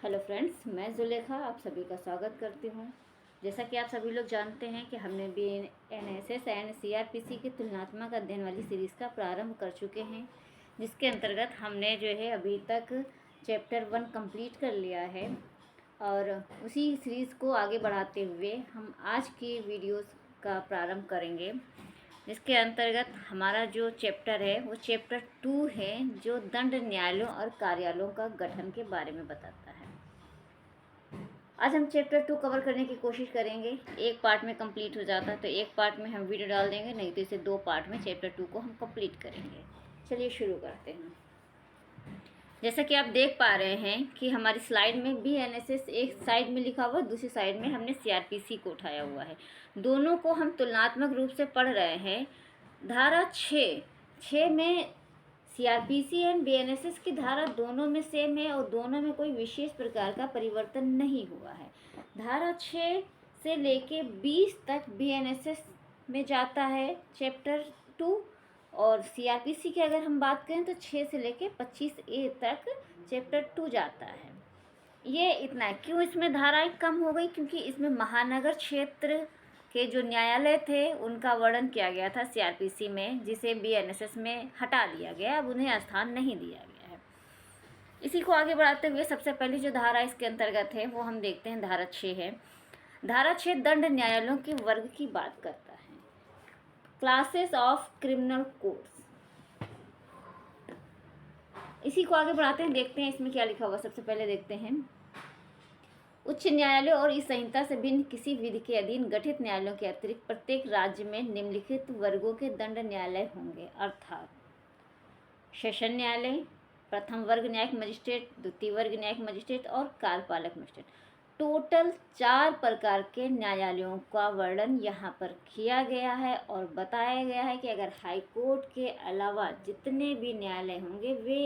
Hello friends, मैं जुलेखा आप सभी का स्वागत करती हूँ। जैसा कि आप सभी लोग जानते हैं कि हमने B N S S and CRPC की तुलनात्मक अध्ययन वाली सीरीज़ का प्रारंभ कर चुके हैं, जिसके अंतर्गत हमने जो है अभी तक चैप्टर 1 कंप्लीट कर लिया है। और उसी सीरीज़ को आगे बढ़ाते हुए हम आज की वीडियोस का प्रारंभ करेंगे, जिसके अंतर्गत हमारा जो चैप्टर है वो चैप्टर 2 है, जो दंड न्यायालयों और कार्यालयों का गठन के बारे में बताता है। आज हम चैप्टर 2 कवर करने की कोशिश करेंगे। एक पार्ट में कंप्लीट हो जाता है तो एक पार्ट में हम वीडियो डाल देंगे, नहीं तो इसे 2 पार्ट में चैप्टर 2 को हम कंप्लीट करेंगे। चलिए शुरू करते हैं। जैसा कि आप देख पा रहे हैं कि हमारी स्लाइड में BNSS एक साइड में लिखा हुआ है, दूसरी साइड में हमने CRPC को उठाया हुआ है। दोनों को हम तुलनात्मक रूप से पढ़ रहे हैं। धारा 6 में CRPC एंड BNSS की धारा दोनों में सेम है और दोनों में कोई विशेष प्रकार का परिवर्तन नहीं हुआ है। धारा 6 से लेके 20 तक BNSS में जाता है चैप्टर 2, और CRPC की अगर हम बात करें तो 6 से लेके 25A तक चैप्टर 2 जाता है। ये इतना है। क्यों इसमें धाराएं कम हो गई? क्योंकि इसमें महानगर क्षेत्र के जो न्यायालय थे उनका वर्णन किया गया था CRPC में, जिसे BNSS में हटा दिया गया। अब उन्हें स्थान नहीं दिया गया है। इसी को आगे बढ़ाते हुए सबसे पहली जो धारा इसके अंतर्गत है वो हम देखते हैं। धारा 6 है। धारा 6 दंड न्यायालयों के वर्ग की बात करता है। Classes of criminal courts. इसी को आगे बढ़ाते हैं, देखते हैं इसमें क्या लिखा हुआ। सबसे पहले देखते हैं, उच्च न्यायालय और इस संहिता से भिन्न किसी विधि के अधीन गठित न्यायालयों के अतिरिक्त प्रत्येक राज्य में निम्नलिखित वर्गों के दंड न्यायालय होंगे, अर्थात सेशन न्यायालय, प्रथम वर्ग न्यायिक मजिस्ट्रेट, द्वितीय वर्ग न्यायिक मजिस्ट्रेट और कार्यपालक मजिस्ट्रेट। टोटल 4 प्रकार के न्यायालयों का वर्णन यहाँ पर किया गया है और बताया गया है कि अगर हाई कोर्ट के अलावा जितने भी न्यायालय होंगे, वे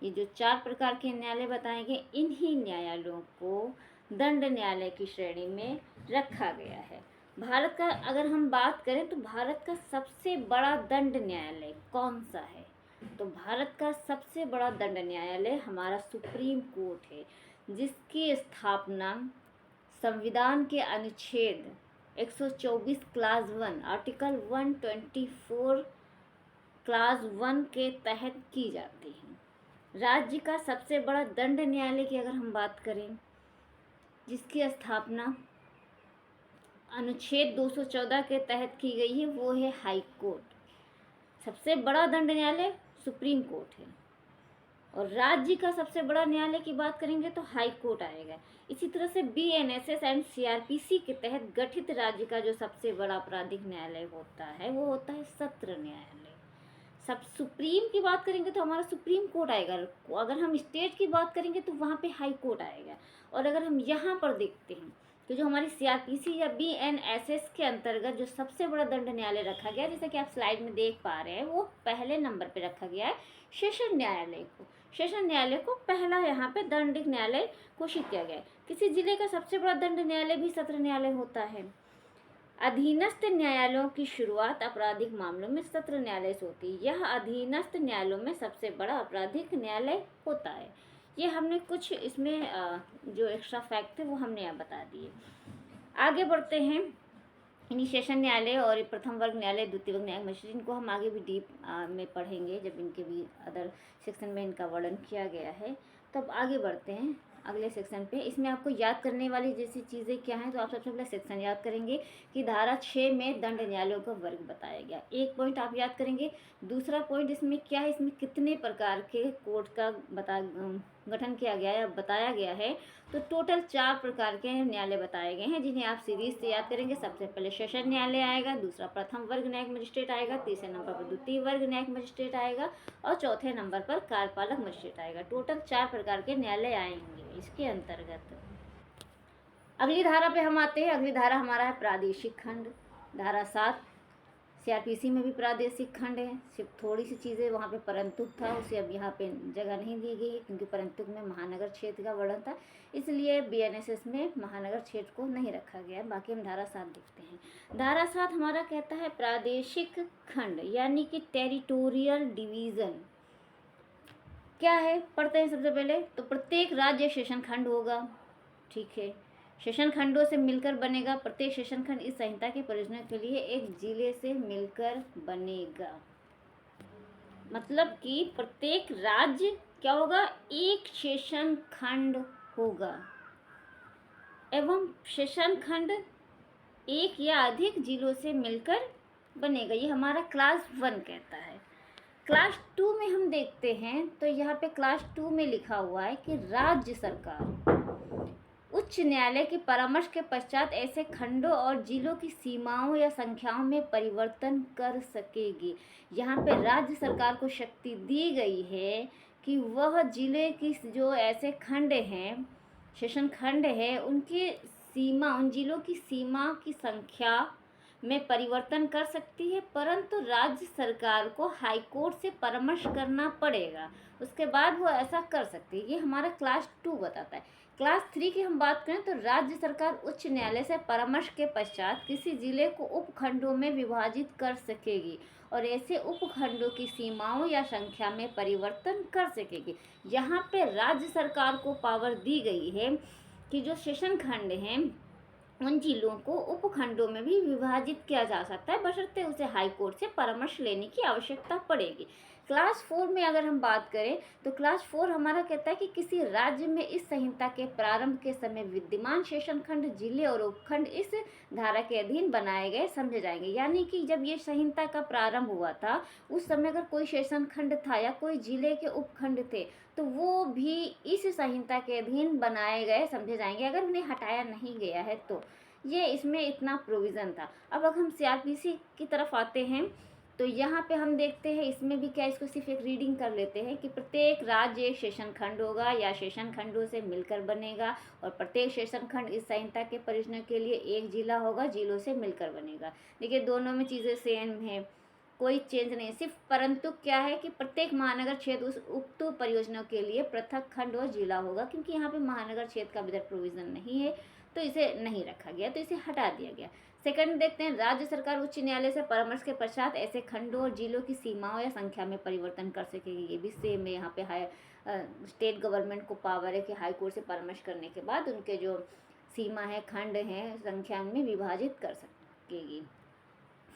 ये जो 4 प्रकार के न्यायालय बताएंगे, इन्हीं न्यायालयों को दंड न्यायालय की श्रेणी में रखा गया है। भारत का अगर हम बात करें तो भारत का सबसे बड़ा दंड न्यायालय कौन सा है? तो भारत का सबसे बड़ा दंड न्यायालय हमारा सुप्रीम कोर्ट है, जिसकी स्थापना संविधान के अनुच्छेद 124 क्लास 1 आर्टिकल 124 क्लास 1 के तहत की जाती है। राज्य का सबसे बड़ा दंड न्यायालय की अगर हम बात करें, जिसकी स्थापना अनुच्छेद 214 के तहत की गई है, वो है हाई कोर्ट। सबसे बड़ा दंड न्यायालय सुप्रीम कोर्ट है। और राज्य का सबसे बड़ा न्यायालय की बात करेंगे तो हाई कोर्ट आएगा। इसी तरह से BNSS एंड CRPC के तहत गठित राज्य का जो सबसे बड़ा आपराधिक न्यायालय होता है वो होता है सत्र न्यायालय। सब सुप्रीम की बात करेंगे तो हमारा सुप्रीम कोर्ट आएगा। अगर हम स्टेट की बात करेंगे तो वहाँ पे हाई कोर्ट आएगा। और अगर हम यहाँ पर देखते हैं कि जो हमारी CRPC या BNSS के अंतर्गत जो सबसे बड़ा दंड न्यायालय रखा गया, जैसे कि आप स्लाइड में देख पा रहे हैं, वो पहले नंबर पे रखा गया है सेशन न्यायालय को। सेशन न्यायालय को पहला यहाँ पे दंडिक न्यायालय घोषित किया गया है। किसी जिले का सबसे बड़ा दंड न्यायालय भी सत्र न्यायालय होता है। अधीनस्थ न्यायालयों की शुरुआत आपराधिक मामलों में सत्र न्यायालय से होती है। यह अधीनस्थ न्यायालयों में सबसे बड़ा आपराधिक न्यायालय होता है। ये हमने कुछ इसमें जो एक्स्ट्रा फैक्ट थे वो हमने यहाँ बता दिए। आगे बढ़ते हैं। इन्हीं सेशन न्यायालय और प्रथम वर्ग न्यायालय, द्वितीय वर्ग न्यायिक मजिस्ट्रेट, इनको हम आगे भी डीप में पढ़ेंगे जब इनके भी अदर सेक्शन में इनका वर्णन किया गया है। तब आगे बढ़ते हैं अगले सेक्शन पे। इसमें आपको याद करने वाली जैसी चीज़ें क्या हैं, तो आप सबसे पहले सेक्शन याद करेंगे कि धारा 6 में दंड न्यायालयों का वर्ग बताया गया। एक पॉइंट आप याद करेंगे। दूसरा पॉइंट इसमें क्या है, इसमें कितने प्रकार के कोर्ट का गठन किया गया है, बताया गया है। तो टोटल 4 प्रकार के न्यायालय बताए गए हैं, जिन्हें आप सीरीज से याद करेंगे। सबसे पहले सेशन न्यायालय आएगा, दूसरा प्रथम वर्ग न्यायिक मजिस्ट्रेट आएगा, तीसरे नंबर पर द्वितीय वर्ग न्यायिक मजिस्ट्रेट आएगा और चौथे नंबर पर कार्यपालक मजिस्ट्रेट आएगा। टोटल 4 प्रकार के न्यायालय आएंगे इसके अंतर्गत। अगली धारा पे हम आते हैं। अगली धारा हमारा है प्रादेशिक खंड। धारा 7। CRPC में भी प्रादेशिक खंड है, सिर्फ थोड़ी सी चीज़ें वहाँ पे परंतुक था, उसे अब यहाँ पे जगह नहीं दी गई है, क्योंकि परंतुक में महानगर क्षेत्र का वर्णन था, इसलिए BNSS में महानगर क्षेत्र को नहीं रखा गया। बाकी हम धारा 7 देखते हैं। धारा 7 हमारा कहता है प्रादेशिक खंड, यानी कि टेरिटोरियल डिवीज़न क्या है पढ़ते हैं सबसे पहले। तो प्रत्येक राज्य सेशन खंड होगा, ठीक है। सेशन खंडों से मिलकर बनेगा। प्रत्येक सेशन खंड इस संहिता के परियोजना के लिए एक जिले से मिलकर बनेगा। मतलब कि प्रत्येक राज्य क्या होगा, एक सेशन खंड होगा एवं सेशन खंड एक या अधिक जिलों से मिलकर बनेगा। ये हमारा क्लास 1 कहता है। क्लास 2 में हम देखते हैं तो यहाँ पे क्लास 2 में लिखा हुआ है कि राज्य सरकार उच्च न्यायालय के परामर्श के पश्चात ऐसे खंडों और जिलों की सीमाओं या संख्याओं में परिवर्तन कर सकेगी। यहाँ पे राज्य सरकार को शक्ति दी गई है कि वह जिले की जो ऐसे खंड हैं, सेशन खंड है, उनकी सीमा, उन जिलों की सीमा की संख्या में परिवर्तन कर सकती है, परंतु राज्य सरकार को हाई कोर्ट से परामर्श करना पड़ेगा, उसके बाद वो ऐसा कर सकती है। ये हमारा क्लास 2 बताता है। क्लास 3 की हम बात करें तो राज्य सरकार उच्च न्यायालय से परामर्श के पश्चात किसी जिले को उपखंडों में विभाजित कर सकेगी और ऐसे उपखंडों की सीमाओं या संख्या में परिवर्तन कर सकेगी। यहाँ पे राज्य सरकार को पावर दी गई है कि जो सेशन खंड हैं उन जिलों को उपखंडों में भी विभाजित किया जा सकता है, बशर्ते उसे हाई कोर्ट से परामर्श लेने की आवश्यकता पड़ेगी। क्लास 4 में अगर हम बात करें तो क्लास 4 हमारा कहता है कि किसी राज्य में इस संहिता के प्रारंभ के समय विद्यमान सेशन खंड, जिले और उपखंड इस धारा के अधीन बनाए गए समझे जाएंगे। यानी कि जब ये संहिता का प्रारंभ हुआ था उस समय अगर कोई सेशन खंड था या कोई जिले के उपखंड थे तो वो भी इस संहिता के अधीन बनाए गए समझे जाएंगे, अगर उन्हें हटाया नहीं गया है तो। ये इसमें इतना प्रोविज़न था। अब अगर हम सीआरपीसी की तरफ आते हैं तो यहाँ पे हम देखते हैं इसमें भी क्या, इसको सिर्फ एक रीडिंग कर लेते हैं कि प्रत्येक राज्य एक सेशन खंड होगा या सेशन खंडों से मिलकर बनेगा और प्रत्येक सेशन खंड इस संहिता के परियोजना के लिए एक जिला होगा, जिलों से मिलकर बनेगा। देखिए दोनों में चीज़ें सेम है, कोई चेंज नहीं, सिर्फ परंतु क्या है कि प्रत्येक महानगर क्षेत्र उस उक्त परियोजना के लिए पृथक खंड और जिला होगा, क्योंकि यहाँ पे महानगर क्षेत्र का इधर प्रोविज़न नहीं है तो इसे नहीं रखा गया, तो इसे हटा दिया गया। सेकंड देखते हैं, राज्य सरकार उच्च न्यायालय से परामर्श के पश्चात ऐसे खंडों और जिलों की सीमाओं या संख्या में परिवर्तन कर सकेगी। ये भी सेम है, यहाँ पे हाई स्टेट गवर्नमेंट को पावर है कि हाई कोर्ट से परामर्श करने के बाद उनके जो सीमा है, खंड हैं, संख्या में विभाजित कर सकेगी।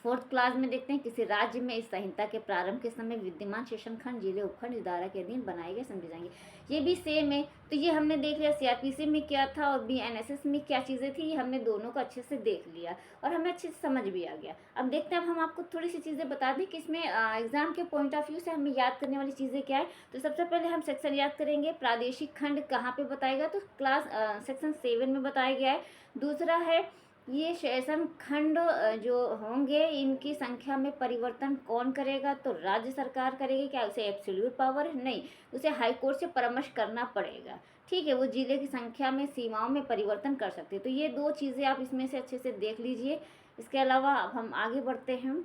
फोर्थ क्लास में देखते हैं, किसी राज्य में इस संहिता के प्रारंभ के समय विद्यमान सेशन खंड, जिले, उपखंड इस धारा के अधीन बनाए गए समझे जाएंगे। ये भी सेम है। तो ये हमने देख लिया सीआरपीसी में क्या था और बीएनएसएस में क्या चीज़ें थी, ये हमने दोनों को अच्छे से देख लिया और हमें अच्छे से समझ भी आ गया। अब देखते हैं, अब हम आपको थोड़ी सी चीज़ें बता दें कि इसमें एग्जाम के पॉइंट ऑफ व्यू से हमें याद करने वाली चीज़ें क्या है। तो सबसे पहले हम सेक्शन याद करेंगे, प्रादेशिक खंड कहाँ पर बताएगा, तो क्लास सेक्शन 7 में बताया गया है। दूसरा है ये सेशन खंड जो होंगे इनकी संख्या में परिवर्तन कौन करेगा, तो राज्य सरकार करेगी। क्या उसे एब्सोल्यूट पावर है? नहीं, उसे हाई कोर्ट से परामर्श करना पड़ेगा, ठीक है। वो जिले की संख्या में, सीमाओं में परिवर्तन कर सकते हैं। तो ये दो चीज़ें आप इसमें से अच्छे से देख लीजिए। इसके अलावा अब हम आगे बढ़ते हैं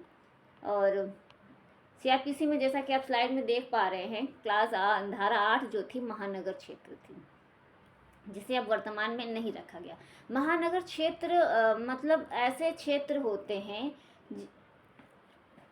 और सीआरपीसी में जैसा कि आप स्लाइड में देख पा रहे हैं, क्लास धारा 8 जो थी महानगर क्षेत्र थी, जिसे अब वर्तमान में नहीं रखा गया। महानगर क्षेत्र मतलब ऐसे क्षेत्र होते हैं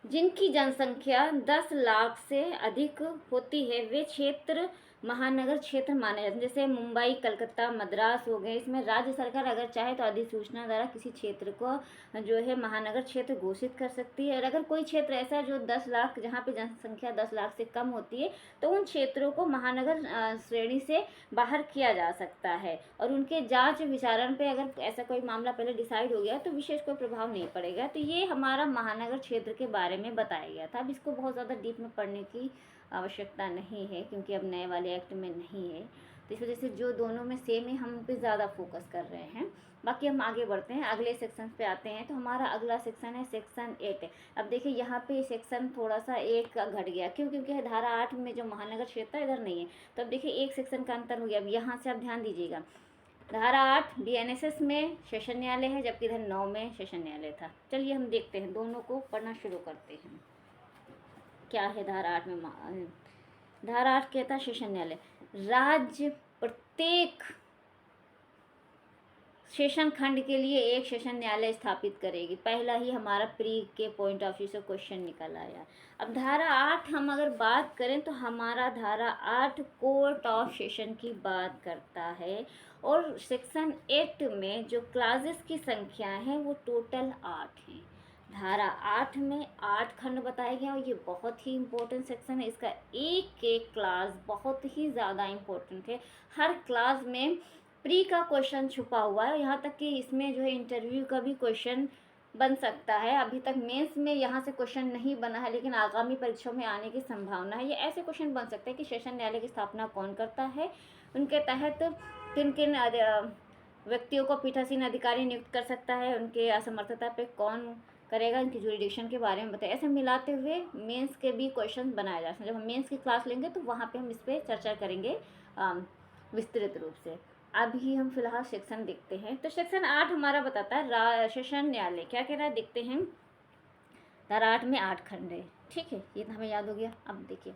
जिनकी जनसंख्या 10 लाख से अधिक होती है, वे क्षेत्र महानगर क्षेत्र माने जाते हैं। जैसे मुंबई, कलकत्ता, मद्रास हो गए। इसमें राज्य सरकार अगर चाहे तो अधिसूचना द्वारा किसी क्षेत्र को जो है महानगर क्षेत्र घोषित कर सकती है। और अगर कोई क्षेत्र ऐसा है जो 10 लाख, जहाँ पे जनसंख्या 10 लाख से कम होती है, तो उन क्षेत्रों को महानगर श्रेणी से बाहर किया जा सकता है और उनके जांच विचारण पे अगर ऐसा कोई मामला पहले डिसाइड हो गया तो विशेष कोई प्रभाव नहीं पड़ेगा। तो ये हमारा महानगर क्षेत्र के बारे में बताया गया था। अब इसको बहुत ज़्यादा डीप में पढ़ने की आवश्यकता नहीं है क्योंकि अब नए वाले एक्ट में नहीं है, तो इस वजह से जो दोनों में सेम है हम उन पर ज़्यादा फोकस कर रहे हैं। बाकी हम आगे बढ़ते हैं, अगले सेक्शन पे आते हैं। तो हमारा अगला सेक्शन है सेक्शन 8। अब देखिए यहाँ पे सेक्शन थोड़ा सा एक का घट गया, क्यों? क्योंकि धारा 8 में जो महानगर क्षेत्र है इधर नहीं है, तो अब देखिए एक सेक्शन का अंतर हो गया। अब यहाँ से आप ध्यान दीजिएगा, धारा 8 बीएनएसएस में सेशन न्यायालय है, जबकि इधर 9 में सेशन न्यायालय था। चलिए हम देखते हैं, दोनों को पढ़ना शुरू करते हैं। क्या है धारा 8 में? धारा 8 कहता है सेशन न्यायालय राज्य प्रत्येक सेशन खंड के लिए एक सेशन न्यायालय स्थापित करेगी। पहला ही हमारा प्री के पॉइंट ऑफ व्यू से क्वेश्चन निकल आया। अब धारा 8 हम अगर बात करें तो हमारा धारा 8 कोर्ट ऑफ सेशन की बात करता है, और सेक्शन 8 में जो क्लासेस की संख्या है वो टोटल 8 हैं। धारा 8 में 8 खंड बताए गए, और ये बहुत ही इम्पोर्टेंट सेक्शन है। इसका एक एक क्लास बहुत ही ज़्यादा इम्पोर्टेंट है। हर क्लास में प्री का क्वेश्चन छुपा हुआ है, यहाँ तक कि इसमें जो है इंटरव्यू का भी क्वेश्चन बन सकता है। अभी तक मेंस में यहाँ से क्वेश्चन नहीं बना है, लेकिन आगामी परीक्षाओं में आने की संभावना है। ये ऐसे क्वेश्चन बन सकते हैं कि सेशन न्यायालय की स्थापना कौन करता है, उनके तहत किन किन व्यक्तियों को पीठासीन अधिकारी नियुक्त कर सकता है, उनके असमर्थता पे कौन करेगा, इनकी जुरिडिक्शन के बारे में बताए। ऐसे मिलाते हुए मेंस के भी क्वेश्चन बनाए जा सकते हैं। जब हम मेंस की क्लास लेंगे तो वहाँ पे हम इस पर चर्चा करेंगे विस्तृत रूप से। अभी हम फिलहाल सेक्शन देखते हैं। तो सेक्शन 8 हमारा बताता है सेशन न्यायालय क्या कह रहा है, देखते हैं। धारा 8 में 8 खंड है, ठीक है, ये तो हमें याद हो गया। अब देखिए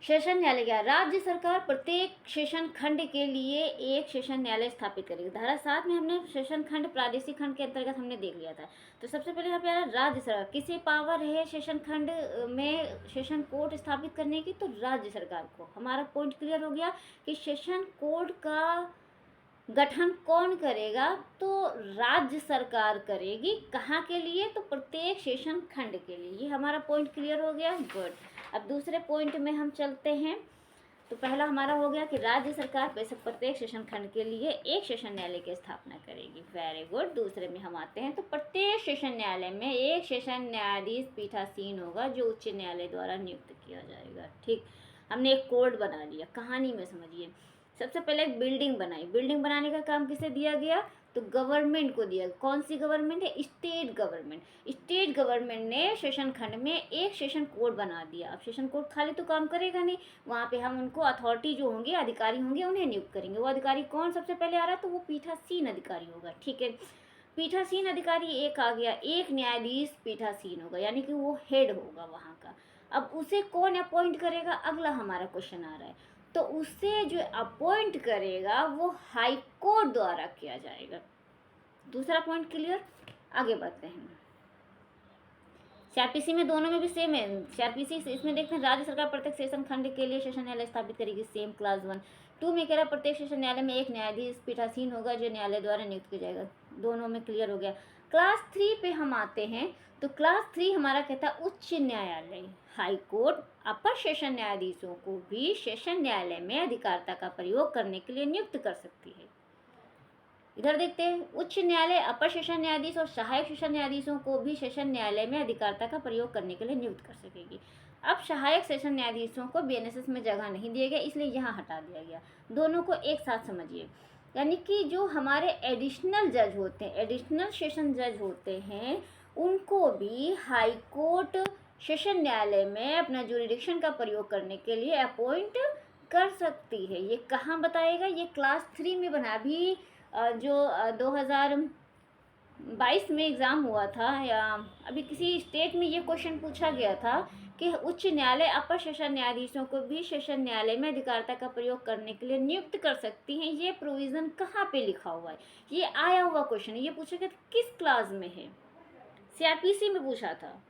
सेशन न्यायालय क्या, राज्य सरकार प्रत्येक सेशन खंड के लिए एक सेशन न्यायालय स्थापित करेगी। धारा 7 में हमने सेशन खंड प्रादेशिक खंड के अंतर्गत हमने देख लिया था। तो सबसे पहले यहाँ पे आ रहा राज्य सरकार, किसी पावर है सेशन खंड में सेशन कोर्ट स्थापित करने की, तो राज्य सरकार को। हमारा पॉइंट क्लियर हो गया कि सेशन कोर्ट का गठन कौन करेगा, तो राज्य सरकार करेगी। कहाँ के लिए, तो प्रत्येक सेशन खंड के लिए। ये हमारा पॉइंट क्लियर हो गया, गुड। अब दूसरे पॉइंट में हम चलते हैं। तो पहला हमारा हो गया कि राज्य सरकार प्रत्येक सेशन खंड के लिए एक सेशन न्यायालय की स्थापना करेगी, वेरी गुड। दूसरे में हम आते हैं, तो प्रत्येक सेशन न्यायालय में एक सेशन न्यायाधीश पीठासीन होगा जो उच्च न्यायालय द्वारा नियुक्त किया जाएगा, ठीक। हमने एक कोड बना लिया। कहानी में समझिए, सबसे पहले एक बिल्डिंग बनाई। बिल्डिंग बनाने का काम किसे दिया गया, तो गवर्नमेंट को दिया। कौन सी गवर्नमेंट है, स्टेट गवर्नमेंट। स्टेट गवर्नमेंट ने सेशन खंड में एक सेशन कोर्ट बना दिया। अब सेशन कोर्ट खाली तो काम करेगा नहीं, वहाँ पे हम उनको अथॉरिटी जो होंगे, अधिकारी होंगे, उन्हें नियुक्त करेंगे। वो अधिकारी कौन सबसे पहले आ रहा है, तो वो पीठासीन अधिकारी होगा, ठीक है। पीठासीन अधिकारी एक आ गया, एक न्यायाधीश पीठासीन होगा, यानी कि वो हेड होगा वहाँ का। अब उसे कौन अपॉइंट करेगा, अगला हमारा क्वेश्चन आ रहा है। तो उसे जो अपॉइंट करेगा वो हाई कोर्ट द्वारा किया जाएगा। दूसरा पॉइंट क्लियर, आगे बढ़ते हैं। सीआरपीसी में दोनों में भी सेम है। सीआरपीसी इसमें देखते हैं राज्य सरकार प्रत्येक सेशन खंड के लिए सेशन न्यायालय स्थापित करेगी, सेम क्लास 1। 2 में कह रहा प्रत्येक सेशन न्यायालय में एक न्यायाधीश पीठासीन होगा जो न्यायालय द्वारा नियुक्त किया जाएगा। दोनों में क्लियर हो गया। क्लास 3 पे हम आते हैं। तो क्लास 3 हमारा कहता है उच्च न्यायालय, हाई कोर्ट अपर सेशन न्यायाधीशों को भी सेशन न्यायालय में अधिकारिता का प्रयोग करने के लिए नियुक्त कर सकती है। इधर देखते हैं, उच्च न्यायालय अपर सेशन न्यायाधीश और सहायक सेशन न्यायाधीशों को भी सेशन न्यायालय में अधिकारिता का प्रयोग करने के लिए नियुक्त कर सकेगी। अब सहायक सेशन न्यायाधीशों को बीएनएसएस में जगह नहीं दिया गया, इसलिए यहाँ हटा दिया गया। दोनों को एक साथ समझिए, यानी कि जो हमारे एडिशनल जज होते हैं, एडिशनल सेशन जज होते हैं, उनको भी हाई कोर्ट सेशन न्यायालय में अपना जुरिडिक्शन का प्रयोग करने के लिए अपॉइंट कर सकती है। ये कहाँ बताएगा, ये क्लास 3 में बना। अभी जो 2022 में एग्ज़ाम हुआ था, या अभी किसी स्टेट में ये क्वेश्चन पूछा गया था कि उच्च न्यायालय अपर सेशन न्यायाधीशों को भी सेशन न्यायालय में अधिकारिता का प्रयोग करने के लिए नियुक्त कर सकती हैं। ये प्रोविज़न कहाँ पे लिखा हुआ है, ये आया हुआ क्वेश्चन है। ये पूछा गया किस क्लास में है, सीआरपीसी में पूछा था।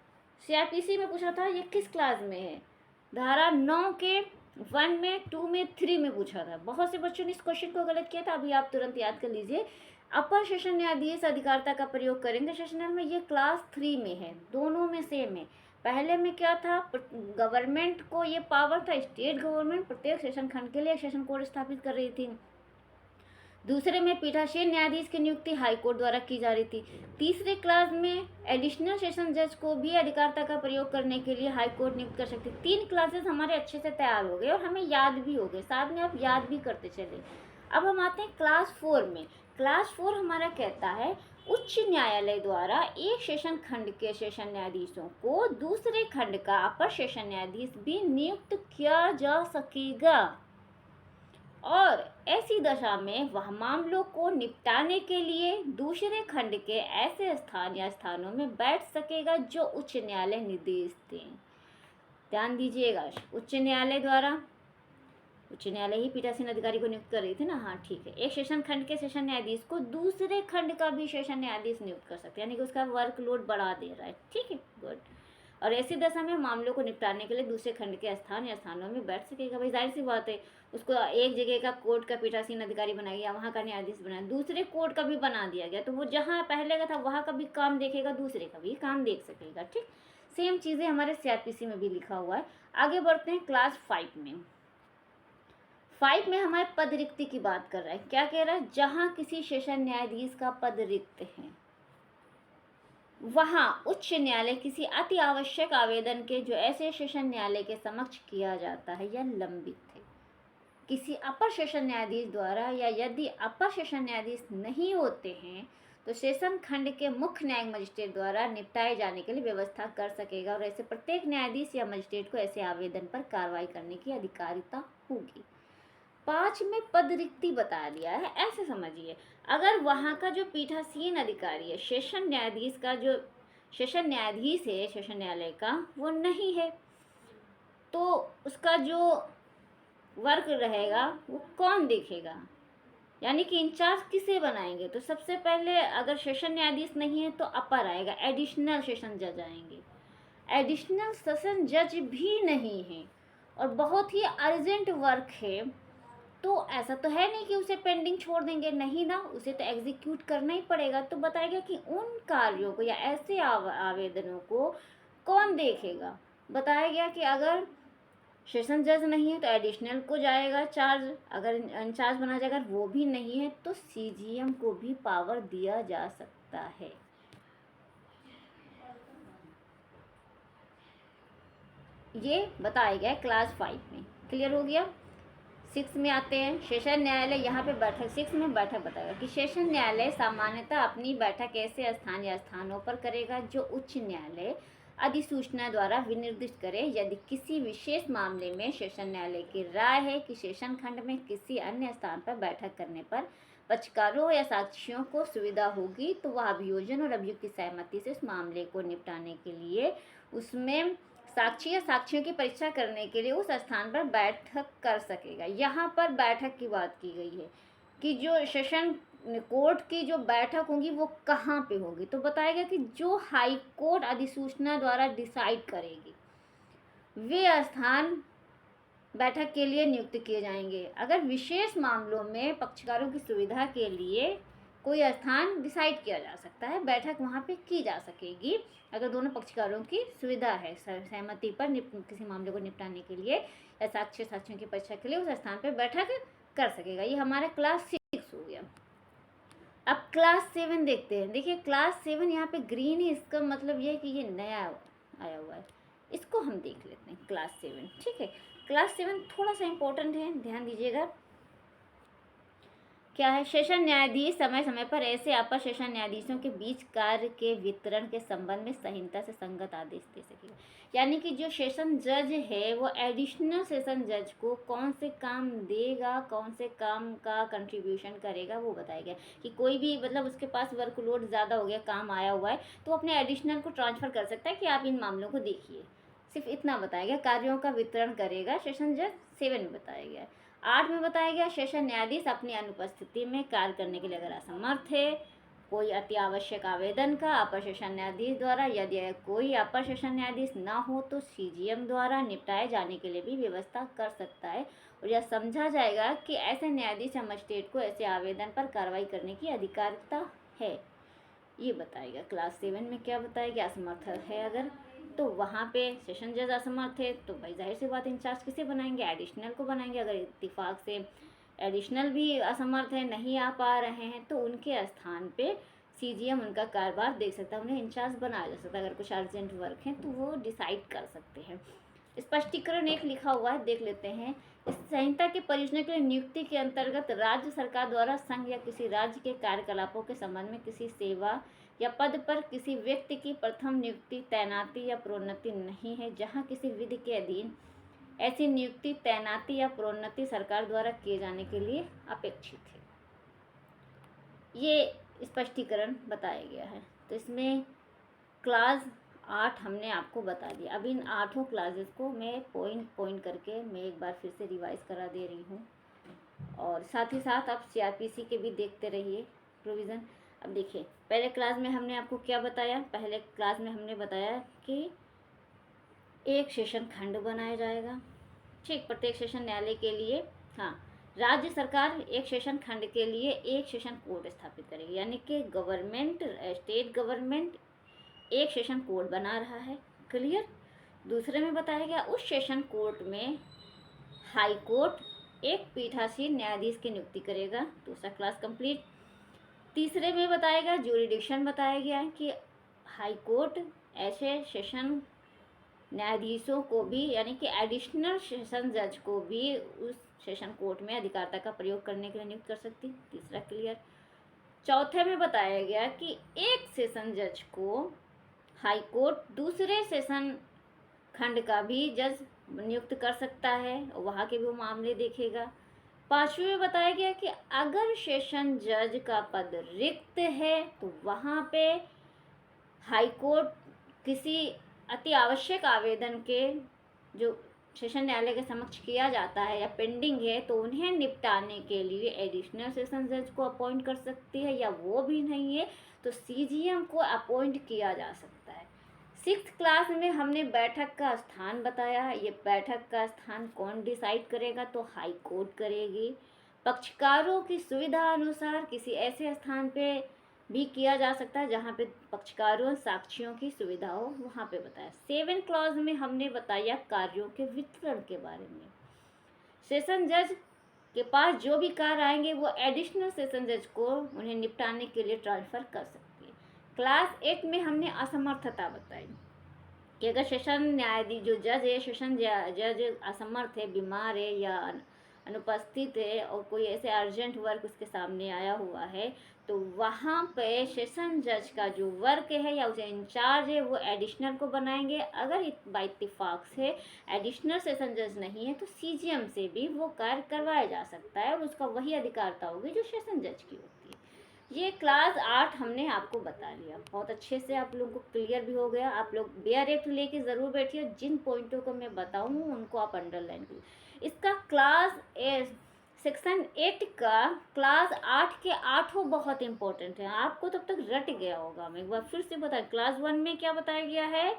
सीआरपीसी में पूछा था, ये किस क्लास में है, धारा 9 के 1 में, 2 में, 3 में पूछा था। बहुत से बच्चों ने इस क्वेश्चन को गलत किया था। अभी आप तुरंत याद कर लीजिए, अपर सेशन न्यायाधीश अधिकारिता का प्रयोग करेंगे सेशन में, ये क्लास 3 में है। दोनों में सेम है। पहले में क्या था, गवर्नमेंट को ये पावर था, स्टेट गवर्नमेंट प्रत्येक सेशन खंड के लिए एक सेशन कोर्ट स्थापित कर रही थी। दूसरे में पीठासीन न्यायाधीश की नियुक्ति हाई कोर्ट द्वारा की जा रही थी। तीसरे क्लास में एडिशनल सेशन जज को भी अधिकारिता का प्रयोग करने के लिए हाई कोर्ट नियुक्त कर सकती। 3 क्लासेस हमारे अच्छे से तैयार हो गए और हमें याद भी हो गए, साथ में आप याद भी करते चले। अब हम आते हैं क्लास 4 में। क्लास 4 हमारा कहता है उच्च न्यायालय द्वारा एक सेशन खंड के सेशन न्यायाधीशों को दूसरे खंड का अपर सेशन न्यायाधीश भी नियुक्त किया जा सकेगा, और ऐसी दशा में वह मामलों को निपटाने के लिए दूसरे खंड के ऐसे स्थान या स्थानों में बैठ सकेगा जो उच्च न्यायालय निर्देश दें। ध्यान दीजिएगा, उच्च न्यायालय द्वारा उच्च न्यायालय ही पीठासीन अधिकारी को नियुक्त कर रही थी ना, हाँ ठीक है। एक सेशन खंड के सेशन न्यायाधीश को दूसरे खंड का भी सेशन न्यायाधीश नियुक्त कर सकते हैं, यानी कि उसका वर्कलोड बढ़ा दे रहा है, ठीक है, गुड। और ऐसी दशा में मामलों को निपटाने के लिए दूसरे खंड के स्थान या स्थानों में बैठ सकेगा। भाई जाहिर सी बात है, उसको एक जगह का कोर्ट का पीठासीन अधिकारी बनाया गया, वहाँ का न्यायाधीश बनाया, दूसरे कोर्ट का भी बना दिया गया, तो वो जहाँ पहले का था वहाँ का भी काम देखेगा, दूसरे का भी काम देख सकेगा, ठीक। सेम चीज़ें हमारे CRPC में भी लिखा हुआ है। आगे बढ़ते हैं क्लास 5 में। 5 में हमारे पद रिक्ति की बात कर रहा है। क्या कह रहा है? जहाँ किसी सेशन न्यायाधीश का पद रिक्त है, वहाँ उच्च न्यायालय किसी अति आवश्यक आवेदन के जो ऐसे सेशन न्यायालय के समक्ष किया जाता है या लंबित है, किसी अपर सेशन न्यायाधीश द्वारा, या यदि अपर सेशन न्यायाधीश नहीं होते हैं तो सेशन खंड के मुख्य न्यायिक मजिस्ट्रेट द्वारा निपटाए जाने के लिए व्यवस्था कर सकेगा। और ऐसे प्रत्येक न्यायाधीश या मजिस्ट्रेट को ऐसे आवेदन पर कार्रवाई करने की अधिकारिता होगी। 5 में पद रिक्ति बता दिया है, ऐसे समझिए, अगर वहाँ का जो पीठासीन अधिकारी है, सेशन न्यायाधीश का जो सेशन न्यायाधीश है सेशन न्यायालय का, वो नहीं है, तो उसका जो वर्क रहेगा वो कौन देखेगा, यानी कि इंचार्ज किसे बनाएंगे? तो सबसे पहले अगर सेशन न्यायाधीश नहीं है तो अपर आएगा, एडिशनल सेशन जज आएंगे। एडिशनल सेशन जज भी नहीं है और बहुत ही अर्जेंट वर्क है, तो ऐसा तो है नहीं कि उसे पेंडिंग छोड़ देंगे, नहीं ना, उसे तो एग्जीक्यूट करना ही पड़ेगा। तो बताएगा कि उन कार्यों को या ऐसे आवेदनों को कौन देखेगा। बताया गया कि अगर सेशन जज नहीं है तो एडिशनल को जाएगा चार्ज, अगर इंचार्ज बना जाएगा, वो भी नहीं है तो CGM को भी पावर दिया जा सकता है। ये बताया गया क्लास 5 में। क्लियर हो गया? 6 में आते हैं, सेशन न्यायालय। यहाँ पे बैठक 6 में बैठक बताएगा कि सेशन न्यायालय सामान्यतः अपनी बैठक ऐसे स्थान या स्थानों पर करेगा जो उच्च न्यायालय अधिसूचना द्वारा विनिर्दिष्ट करे। यदि किसी विशेष मामले में सेशन न्यायालय की राय है कि सेशन खंड में किसी अन्य स्थान पर बैठक करने पर पक्षकारों या साक्षियों को सुविधा होगी, तो वह अभियोजन और अभियुक्त की सहमति से उस मामले को निपटाने के लिए उसमें साक्षी या साक्षियों की परीक्षा करने के लिए उस स्थान पर बैठक कर सकेगा। यहाँ पर बैठक की बात की गई है कि जो सेशन कोर्ट की जो बैठक होगी वो कहाँ पे होगी, तो बताएगा कि जो हाई कोर्ट अधिसूचना द्वारा डिसाइड करेगी वे स्थान बैठक के लिए नियुक्त किए जाएंगे। अगर विशेष मामलों में पक्षकारों की सुविधा के लिए कोई स्थान डिसाइड किया जा सकता है, बैठक वहाँ पे की जा सकेगी अगर दोनों पक्षकारों की सुविधा है, सहमति पर किसी मामले को निपटाने के लिए या साक्षियों की परीक्षा के लिए उस स्थान पर बैठक कर सकेगा। ये हमारा क्लास 6 हो गया। अब क्लास 7 देखते हैं। देखिए क्लास 7 यहाँ पे ग्रीन है, इसका मतलब ये है कि ये नया आया हुआ है, इसको हम देख लेते हैं। क्लास 7 ठीक है। क्लास 7 थोड़ा सा इम्पोर्टेंट है, ध्यान दीजिएगा। क्या है? सेशन न्यायाधीश समय समय पर ऐसे अपर सेशन न्यायाधीशों के बीच कार्य के वितरण के संबंध में संहिता से संगत आदेश दे सकेगा। यानी कि जो सेशन जज है वो एडिशनल सेशन जज को कौन से काम देगा, कौन से काम का कंट्रीब्यूशन करेगा, वो बताएगा। कि कोई भी मतलब उसके पास वर्कलोड ज़्यादा हो गया, काम आया हुआ है, तो अपने एडिशनल को ट्रांसफ़र कर सकता है कि आप इन मामलों को देखिए। सिर्फ इतना बताया गया। कार्यों का वितरण करेगा सेशन जज, 7 में बताया गया। 8 में बताया गया सेशन न्यायाधीश अपनी अनुपस्थिति में कार्य करने के लिए अगर असमर्थ है कोई अति आवश्यक आवेदन का अपर सेशन न्यायाधीश द्वारा, यदि कोई अपर सेशन न्यायाधीश ना हो तो CGM द्वारा निपटाए जाने के लिए भी व्यवस्था कर सकता है। और यह समझा जाएगा कि ऐसे न्यायाधीश या मजिस्ट्रेट को ऐसे आवेदन पर कार्रवाई करने की अधिकारिता है। ये बताएगा। क्लास 7 में क्या बताएगा? असमर्थ है अगर, तो वहाँ पे सेशन जज असमर्थ है तो भाई जाहिर सी बात इंचार्ज किसे बनाएंगे? एडिशनल को बनाएंगे। अगर इत्तेफाक से एडिशनल भी असमर्थ है, नहीं आ पा रहे हैं, तो उनके स्थान पे CGM उनका कारोबार देख सकता है, उन्हें इंचार्ज बनाया जा सकता है। अगर कुछ अर्जेंट वर्क है तो वो डिसाइड कर सकते हैं। स्पष्टीकरण एक लिखा हुआ है, देख लेते हैं। इस संहिता के परियोजना के नियुक्ति के अंतर्गत राज्य सरकार द्वारा संघ या किसी राज्य के कार्यकलापों के संबंध में किसी सेवा या पद पर किसी व्यक्ति की प्रथम नियुक्ति, तैनाती या प्रोन्नति नहीं है। जहां किसी विधि के अधीन ऐसी नियुक्ति, तैनाती या प्रोन्नति सरकार द्वारा किए जाने के लिए अपेक्षित है। ये स्पष्टीकरण बताया गया है। तो इसमें क्लास 8 हमने आपको बता दिया। अब इन 8 क्लासेस को मैं पॉइंट पॉइंट करके मैं एक बार फिर से रिवाइज करा दे रही हूँ, और साथ ही साथ आप CRPC के भी देखते रहिए प्रोविज़न। अब देखिए, पहले क्लास में हमने आपको क्या बताया, पहले क्लास में हमने बताया कि एक सेशन खंड बनाया जाएगा, ठीक, प्रत्येक सेशन न्यायालय के लिए। हाँ, राज्य सरकार एक सेशन खंड के लिए एक सेशन कोर्ट स्थापित करेगी, यानी कि गवर्नमेंट, स्टेट गवर्नमेंट एक सेशन कोर्ट बना रहा है, क्लियर। दूसरे में बताया गया उस सेशन कोर्ट में हाई कोर्ट एक पीठासीन न्यायाधीश की नियुक्ति करेगा, दूसरा क्लास कंप्लीट। तीसरे में बताया गया ज्यूरिडिक्शन, बताया गया है कि हाई कोर्ट ऐसे सेशन न्यायाधीशों को भी, यानी कि एडिशनल सेशन जज को भी उस सेशन कोर्ट में अधिकारिता का प्रयोग करने के लिए नियुक्त कर सकती, तीसरा क्लियर। चौथे में बताया गया कि एक सेशन जज को हाई कोर्ट दूसरे सेशन खंड का भी जज नियुक्त कर सकता है, वहाँ के भी वो मामले देखेगा। पांचवें में बताया गया कि अगर सेशन जज का पद रिक्त है तो वहाँ पे हाई कोर्ट किसी अति आवश्यक आवेदन के जो सेशन न्यायालय के समक्ष किया जाता है या पेंडिंग है, तो उन्हें निपटाने के लिए एडिशनल सेशन जज को अपॉइंट कर सकती है, या वो भी नहीं है तो CGM को अपॉइंट किया जा सकता है। 6th क्लास में हमने बैठक का स्थान बताया, ये बैठक का स्थान कौन डिसाइड करेगा, तो हाई कोर्ट करेगी। पक्षकारों की सुविधा अनुसार किसी ऐसे स्थान पे भी किया जा सकता है जहाँ पे पक्षकारों साक्षियों की सुविधा हो, वहाँ पे बताया। 7th क्लास में हमने बताया कार्यों के वितरण के बारे में। सेशन जज के पास जो भी कार्य आएंगे वो एडिशनल सेशन जज को उन्हें निपटाने के लिए ट्रांसफ़र कर सकती है। क्लास 8 में हमने असमर्थता बताई कि अगर सेशन न्यायाधीश जो जज है, सेशन जज असमर्थ है, बीमार है या अनुपस्थित है और कोई ऐसे अर्जेंट वर्क उसके सामने आया हुआ है, तो वहाँ पे सेशन जज का जो वर्क है या उसे इंचार्ज है वो एडिशनल को बनाएंगे। अगर बाई इत्तेफाक से एडिशनल सेशन जज नहीं है तो CGM से भी वो कार्य करवाया जा सकता है, और उसका वही अधिकारिता होगी जो सेशन जज की होती है। ये क्लास 8 हमने आपको बता लिया, बहुत अच्छे से आप लोगों को क्लियर भी हो गया। आप लोग बेयर एक्ट लेके ज़रूर बैठिए, जिन पॉइंटों को मैं बताऊँ उनको आप अंडरलाइन कीजिए। इसका क्लास सेक्शन 8 का क्लास 8 के 8 बहुत इंपॉर्टेंट है, आपको तब तक रट गया होगा। मैं एक बार फिर से बताया, क्लास 1 में क्या बताया गया है,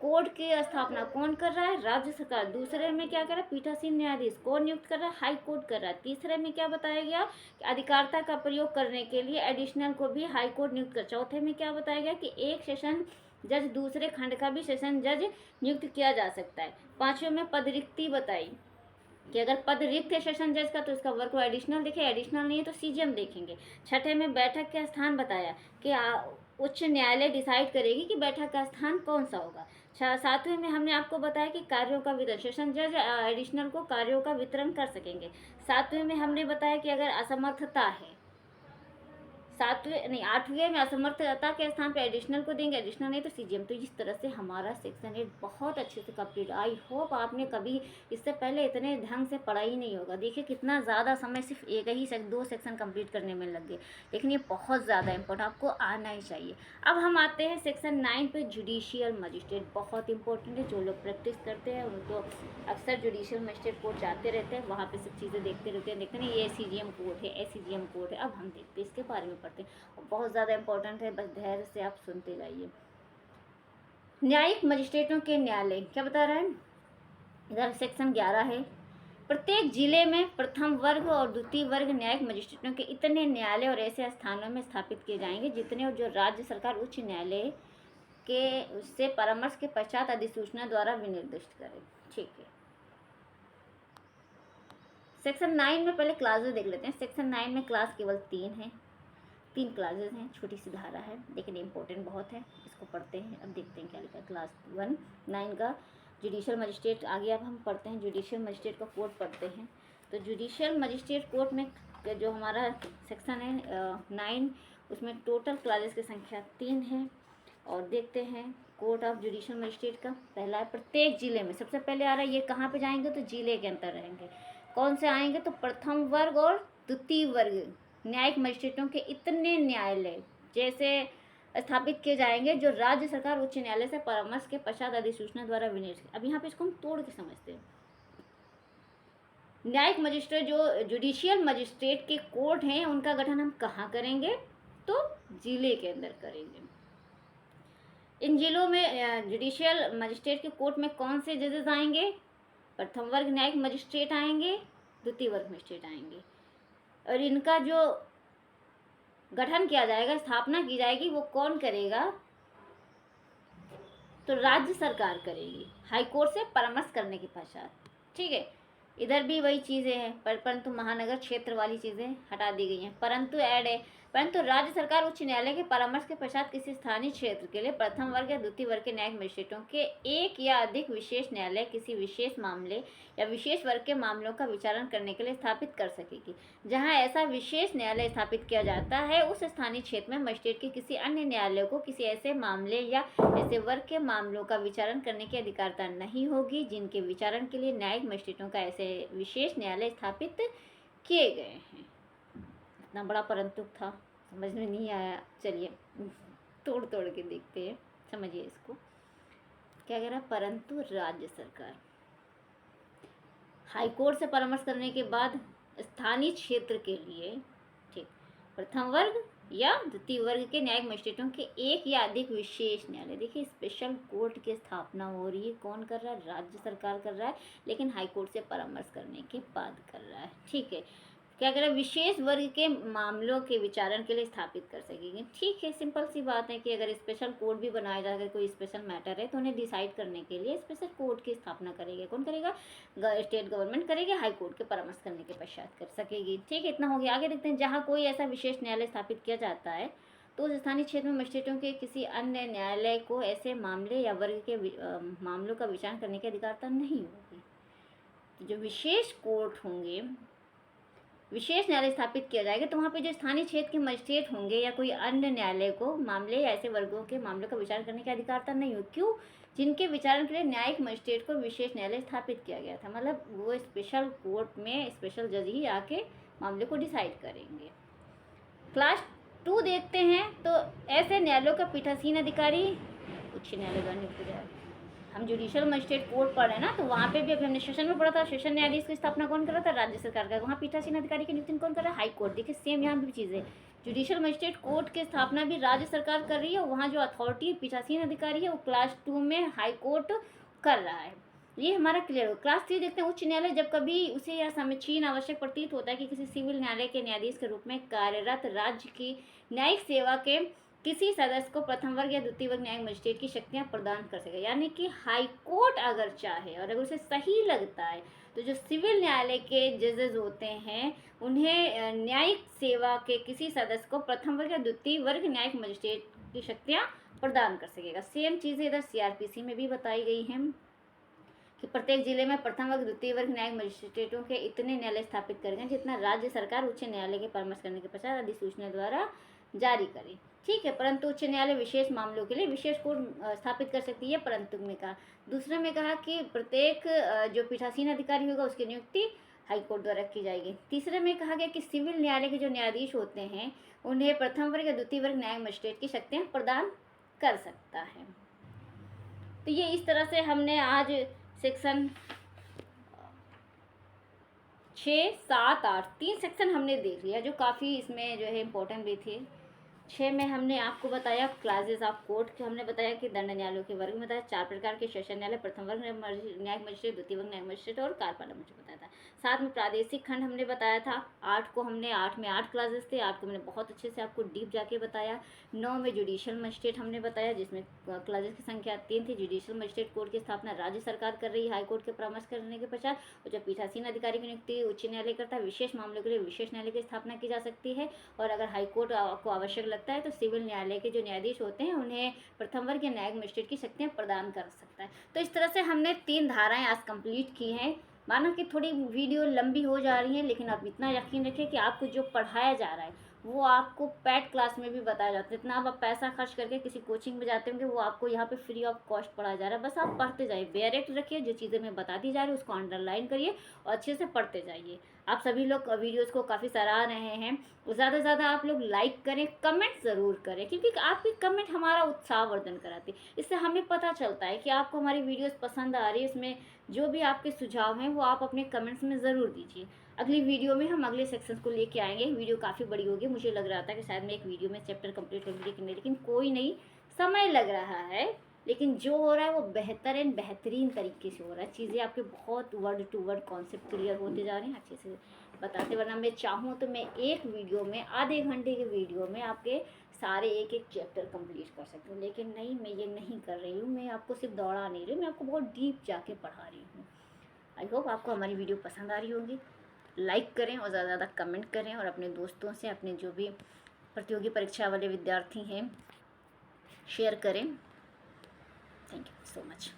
कोर्ट की स्थापना कौन कर रहा है, राज्य सरकार। दूसरे में क्या कर रहा है, पीठासीन न्यायाधीश कौन नियुक्त कर रहा है, हाई कोर्ट कर रहा है। तीसरे में क्या बताया गया कि अधिकारिता का प्रयोग करने के लिए एडिशनल को भी हाई कोर्ट नियुक्त कर। चौथे में क्या बताया गया कि एक सेशन जज दूसरे खंड का भी सेशन जज नियुक्त किया जा सकता है। पांचवें में पद रिक्ति बताई कि अगर पद रिक्त है सेशन जज का तो उसका वर्क को एडिशनल देखे, एडिशनल नहीं है तो CGM देखेंगे। छठे में बैठक का स्थान बताया कि उच्च न्यायालय डिसाइड करेगी कि बैठक का स्थान कौन सा होगा। सातवें में हमने आपको बताया कि कार्यों का वितरण, सेशन जज एडिशनल को कार्यों का वितरण कर सकेंगे। सातवें में हमने बताया कि अगर असमर्थता है, आठवें में असमर्थता के स्थान पे एडिशनल को देंगे, एडिशनल नहीं तो CGM। तो इस तरह से हमारा सेक्शन 8 बहुत अच्छे से कंप्लीट। आई होप आपने कभी इससे पहले इतने ढंग से पढ़ा ही नहीं होगा। देखिए कितना ज़्यादा समय सिर्फ एक ही 2 सेक्शन कंप्लीट करने में लग गए, लेकिन ये बहुत ज़्यादा इंपॉर्टेंट, आपको आना ही चाहिए। अब हम आते हैं सेक्शन 9 पे, जुडिशियल मजिस्ट्रेट। बहुत इंपॉर्टेंट है, जो लोग प्रैक्टिस करते हैं उनको अक्सर जुडिशियल मजिस्ट्रेट कोर्ट जाते रहते हैं, वहाँ पे सब चीज़ें देखते रहते हैं, देखते हैं ये CGM कोर्ट है, SCGM कोर्ट है। अब हम देखते हैं इसके बारे में पढ़ते हैं, बहुत ज़्यादा इंपॉर्टेंट है, बस धैर्य से आप सुनते जाइए। न्यायिक मजिस्ट्रेटों के न्यायालय क्या बता रहा है, इधर सेक्शन 11 है। प्रत्येक जिले में प्रथम वर्ग और द्वितीय वर्ग न्यायिक मजिस्ट्रेटों के इतने न्यायालय और ऐसे स्थानों में स्थापित किए जाएंगे जितने और जो राज्य सरकार उच्च न्यायालय के उससे परामर्श के पश्चात अधिसूचना द्वारा विनिर्दिष्ट करे, ठीक है। सेक्शन 9 में पहले क्लासेस देख लेते हैं। सेक्शन 9 में क्लास केवल 3 है, 3 क्लासेस हैं, छोटी सी धारा है लेकिन इम्पोर्टेंट बहुत है, इसको पढ़ते हैं। अब देखते हैं क्या लिखा है। क्लास 1 9 का जुडिशियल मजिस्ट्रेट, आगे अब हम पढ़ते हैं जुडिशियल मजिस्ट्रेट का कोड पढ़ते हैं। तो जुडिशियल मजिस्ट्रेट कोर्ट में जो हमारा सेक्शन है 9, उसमें टोटल क्लासेस की संख्या 3 है। और देखते हैं कोर्ट ऑफ जुडिशियल मजिस्ट्रेट का पहला है प्रत्येक जिले में। सबसे पहले आ रहा है, ये कहाँ पे जाएंगे तो जिले के अंतर रहेंगे। कौन से आएंगे तो प्रथम वर्ग और द्वितीय वर्ग न्यायिक मजिस्ट्रेटों के इतने न्यायालय, जैसे स्थापित किए जाएंगे जो राज्य सरकार उच्च न्यायालय से परामर्श के पश्चात अधिसूचना द्वारा विनिर्देशित। अब यहाँ पे इसको हम तोड़ के समझते हैं। न्यायिक मजिस्ट्रेट जो जुडिशियल मजिस्ट्रेट के कोर्ट हैं उनका गठन हम कहाँ करेंगे, तो जिले के अंदर करेंगे। इन जिलों में जुडिशियल मजिस्ट्रेट के कोर्ट में कौन से जजेस आएंगे, प्रथम वर्ग न्यायिक मजिस्ट्रेट आएंगे, द्वितीय वर्ग मजिस्ट्रेट आएंगे, और इनका जो गठन किया जाएगा, स्थापना की जाएगी, वो कौन करेगा, तो राज्य सरकार करेगी हाईकोर्ट से परामर्श करने के पश्चात। ठीक है, इधर भी वही चीज़ें हैं, परंतु महानगर क्षेत्र वाली चीज़ें हटा दी गई हैं। परंतु ऐड है, परंतु राज्य सरकार उच्च न्यायालय के परामर्श के पश्चात किसी स्थानीय क्षेत्र के लिए प्रथम वर्ग या द्वितीय वर्ग के न्यायिक मजिस्ट्रेटों के एक या अधिक विशेष न्यायालय किसी विशेष मामले या विशेष वर्ग के मामलों का विचारण करने के लिए स्थापित कर सकेगी। जहां ऐसा विशेष न्यायालय स्थापित किया जाता है, उस स्थानीय क्षेत्र में मजिस्ट्रेट के किसी अन्य न्यायालय को किसी ऐसे मामले या ऐसे वर्ग के मामलों का विचारण करने की अधिकारता नहीं होगी जिनके विचारण के लिए न्यायिक मजिस्ट्रेटों का ऐसे विशेष न्यायालय स्थापित किए गए हैं। इतना बड़ा परंतु था, समझ में नहीं आया, चलिए तोड़ तोड़ के देखते हैं, समझिए इसको। क्या कह रहा, परंतु राज्य सरकार हाईकोर्ट से परामर्श करने के बाद स्थानीय क्षेत्र के लिए, ठीक, प्रथम वर्ग या द्वितीय वर्ग के न्यायिक मजिस्ट्रेटों के एक या अधिक विशेष न्यायालय, देखिए स्पेशल कोर्ट की स्थापना हो रही है, कौन कर रहा है, राज्य सरकार कर रहा है, लेकिन हाईकोर्ट से परामर्श करने के बाद कर रहा है। ठीक है, क्या कह रहा है, विशेष वर्ग के मामलों के विचारण के लिए स्थापित कर सकेंगे। ठीक है, सिंपल सी बात है कि अगर स्पेशल कोर्ट भी बनाया जाए, अगर कोई स्पेशल मैटर है तो उन्हें डिसाइड करने के लिए स्पेशल कोर्ट की स्थापना करेंगे। कौन करेगा, स्टेट गवर्नमेंट करेगी, हाई कोर्ट के परामर्श करने के पश्चात कर सकेगी। ठीक है, इतना हो गया। आगे देखते हैं, जहाँ कोई ऐसा विशेष न्यायालय स्थापित किया जाता है तो उस स्थानीय क्षेत्र में मजिस्ट्रेटों के किसी अन्य न्यायालय को ऐसे मामले या वर्ग के मामलों का विचारण करने की अधिकारता नहीं होगी। तो जो विशेष कोर्ट होंगे, विशेष न्यायालय स्थापित किया जाएगा, तो वहाँ पे जो स्थानीय क्षेत्र के मजिस्ट्रेट होंगे या कोई अन्य न्यायालय को मामले या ऐसे वर्गों के मामलों का विचार करने की अधिकारता नहीं हो। क्यों, जिनके विचारण के लिए न्यायिक मजिस्ट्रेट को विशेष न्यायालय स्थापित किया गया था, मतलब वो स्पेशल कोर्ट में स्पेशल जज ही आके मामले को डिसाइड करेंगे। क्लास 2 देखते हैं, तो ऐसे न्यायालयों का पीठासीन अधिकारी उच्च न्यायालय द्वारा नियुक्त किया जाएगा। हम जुडिशियल मजिस्ट्रेट कोर्ट पढ़ रहे हैं ना, तो वहाँ पे भी अभी हमने सेशन में पढ़ा था, सेशन न्यायाधीश की स्थापना कौन कर रहा था, राज्य सरकार का। वहाँ पीठासीन अधिकारी की नियुक्ति कौन कर रहा है, हाई कोर्ट। देखिए सेम यहाँ भी चीज़ है, जुडिशियल मजिस्ट्रेट कोर्ट की स्थापना भी राज्य सरकार कर रही है, वहाँ जो अथॉरिटी पीठासीन अधिकारी है वो क्लास 2 में हाई कोर्ट कर रहा है। ये हमारा क्लियर हो। क्लास 3 देखते हैं, उच्च न्यायालय जब कभी उसे यह समीचीन आवश्यक प्रतीत होता है कि किसी सिविल न्यायालय के न्यायाधीश के रूप में कार्यरत राज्य की न्यायिक सेवा के किसी सदस्य को प्रथम वर्ग या द्वितीय वर्ग न्यायिक मजिस्ट्रेट की शक्तियां प्रदान कर सके। यानी कि हाई कोर्ट अगर चाहे और अगर उसे सही लगता है तो जो सिविल न्यायालय के जजेस होते हैं उन्हें न्यायिक सेवा के किसी सदस्य को प्रथम वर्ग या द्वितीय वर्ग न्यायिक मजिस्ट्रेट की शक्तियां प्रदान कर सकेगा। सेम चीज़ें इधर CRPC में भी बताई गई हैं कि प्रत्येक जिले में प्रथम वर्ग द्वितीय वर्ग न्यायिक मजिस्ट्रेटों के इतने न्यायालय स्थापित करेंगे जितना राज्य सरकार उच्च न्यायालय के परामर्श करने के पश्चात अधिसूचना द्वारा जारी करे। ठीक है, परंतु उच्च न्यायालय विशेष मामलों के लिए विशेष कोर्ट स्थापित कर सकती है। परंतु में कहा, दूसरे में कहा कि प्रत्येक जो पीठासीन अधिकारी होगा उसकी नियुक्ति हाई कोर्ट द्वारा की जाएगी। तीसरे में कहा गया कि सिविल न्यायालय के जो न्यायाधीश होते हैं उन्हें प्रथम वर्ग या द्वितीय वर्ग न्यायिक मजिस्ट्रेट की शक्तियाँ प्रदान कर सकता है। तो ये इस तरह से हमने आज सेक्शन 6, 7, 8 3 सेक्शन हमने देख लिया जो काफ़ी इसमें जो है इम्पोर्टेंट भी थे। 6 में हमने आपको बताया क्लासेस ऑफ कोर्ट के, हमने बताया कि दंड न्यायालयों के वर्ग में बताया 4 प्रकार के सेशन न्यायालय, प्रथम वर्ग न्यायिक मजिस्ट्रेट, द्वितीय वर्ग न्यायिक मजिस्ट्रेट और कार्यपालक मजिस्ट्रेट बताया था। 7 में प्रादेशिक खंड हमने बताया था। 8 को हमने 8 में 8 क्लासेस थे, 8 को मैंने बहुत अच्छे से आपको डीप जाके बताया। 9 में जुडिशियल मजिस्ट्रेट हमने बताया जिसमें क्लासेस की संख्या 3 थी। जुडिशियल मजिस्ट्रेट कोर्ट की स्थापना राज्य सरकार कर रही है हाई कोर्ट के परामर्श करने के पश्चात, और जब पीठासीन अधिकारी की नियुक्ति उच्च न्यायालय करता है, विशेष मामलों के लिए विशेष न्यायालय की स्थापना की जा सकती है। और अगर हाई कोर्ट को आवश्यक लगता है तो सिविल न्यायालय के जो न्यायाधीश होते हैं उन्हें प्रथम वर्ग या न्यायिक मजिस्ट्रेट की शक्तियाँ प्रदान कर सकता है। तो इस तरह से हमने 3 धाराएं आज कंप्लीट की हैं। माना कि थोड़ी वीडियो लंबी हो जा रही है, लेकिन आप इतना यकीन रखिए कि आपको जो पढ़ाया जा रहा है वो आपको पेड क्लास में भी बताया जाता है। इतना आप पैसा खर्च करके किसी कोचिंग में जाते होंगे, वो आपको यहाँ पे फ्री ऑफ कॉस्ट पढ़ाया जा रहा है। बस आप पढ़ते जाइए, डायरेक्ट रखिए, जो चीज़ें मैं बताती जा रही हूँ उसको अंडरलाइन करिए और अच्छे से पढ़ते जाइए। आप सभी लोग वीडियोज़ को काफ़ी सराह रहे हैं, ज़्यादा से ज़्यादा आप लोग लाइक करें, कमेंट ज़रूर करें, क्योंकि आपकी कमेंट हमारा उत्साहवर्धन कराती है। इससे हमें पता चलता है कि आपको हमारी वीडियोज़ पसंद आ रही है। इसमें जो भी आपके सुझाव हैं वो आप अपने कमेंट्स में ज़रूर दीजिए। अगली वीडियो में हम अगले सेक्शन को लेके आएंगे। वीडियो काफ़ी बड़ी होगी, मुझे लग रहा था कि शायद मैं एक वीडियो में चैप्टर कंप्लीट कर लूँगी, लेकिन कोई नहीं, समय लग रहा है, लेकिन जो हो रहा है वो बेहतरीन तरीके से हो रहा है। चीज़ें आपके बहुत word to word concept clear होते जा रहे हैं अच्छे से बताते। वरना मैं चाहूँ तो मैं एक वीडियो में, आधे घंटे के वीडियो में आपके सारे एक एक चैप्टर कंप्लीट कर सकती हूँ, लेकिन नहीं, मैं ये नहीं कर रही हूँ। मैं आपको सिर्फ दौड़ा नहीं रही, मैं आपको बहुत डीप जाके पढ़ा रही हूँ। आई होप आपको हमारी वीडियो पसंद आ रही होगी। लाइक करें और ज़्यादा ज़्यादा कमेंट करें, और अपने दोस्तों से, अपने जो भी प्रतियोगी परीक्षा वाले विद्यार्थी हैं, शेयर करें। Thank you so much.